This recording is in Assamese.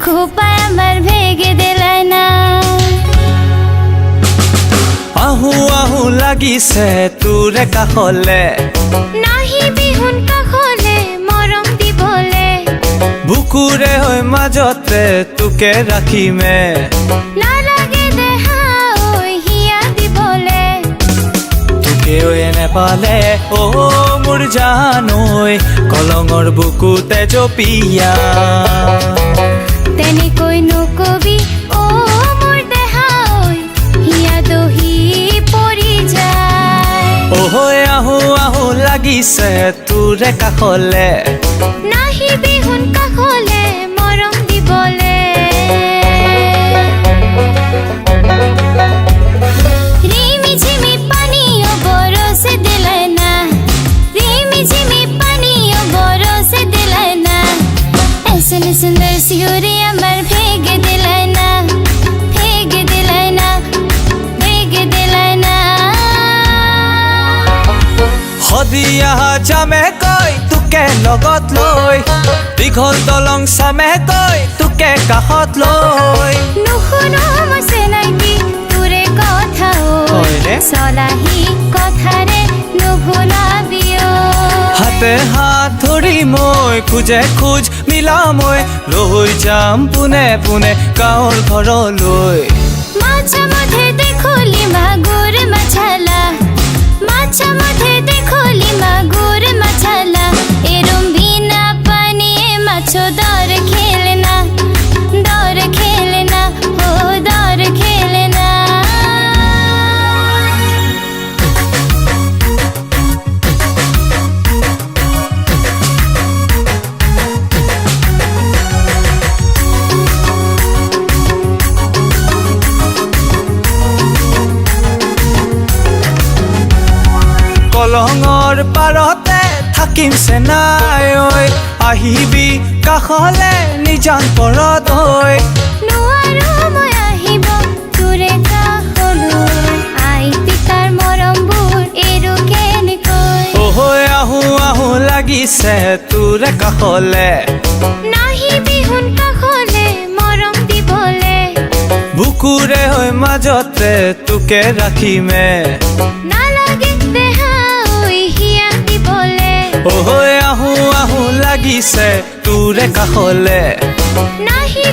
খোপায় আমাৰ ভেগে দিলে না আহু আহু লাগিছে তোৰে কাষলে নাহি বিহুন কাষলে মৰম দিবলে বুকুৰে হৈ মাজতে তোকে ৰাখিমে নালাগে দেহা ঐ হিয়া দিবলে তোকে নেপালে অ মোৰ জান ঐ কলঙৰ বুকুতে জপিয়া তেনেকৈ নকবি অ মোৰ দেহা ঐ হিয়া দহি পৰি যায় অহৈ আহু আহু লাগিছে তোৰে কাষলে নাহি বিহুন কাষলে মৰম দিবলে ৰিমি ঝিমি পানীয় বৰছে দিলে না ৰিমি ঝিমি পানীয় বৰছে দিলে না এসন সুন্দর সিহুরি আমার ভেগে দিলে না ভেগে দিলে না ভেগে দিলে না সদিয়া যামে কৈ তোকে লগত লৈ দীঘল দলং চামে কৈ তোকে কাষত লৈ নুশুনো মই চেনাইকি তোৰে কথা হয়নে? চলাহি কথাৰে নুভুলাবিও হাতে হাত ধৰি মই খোজে খোজ মিলামৈ লৈ যাম পোনে পোনে গাঁৱৰ ঘৰলৈ মাছা মধ্যে দেখলি মাগুর মাছালা মাছা মধ্যে দেখলি মাগুর মাছালা এরম বিনা পানিয়ে মাছো দর খেলনা ও দর খেলনা কলঙৰ পাৰতে থাকিম চেনাই ঐ আহিবি কাষলে নিজান পৰত ঐ নোৱাৰো মই আহিব তোৰে কাষলৈ আই পিতাৰ মৰমবোৰ এৰো কেনেকৈ অহৈ আহু আহু লাগিছে তোৰে কাষলে নাহি বিহুন কাষলে মৰম দিবলে বুকুৰে হৈ মাজতে তোকে ৰাখিমে নালাগে দেহা ঐ হিয়া দিবলে অহৈ আহু আহু লাগিছে তোৰে কাষলে নাহি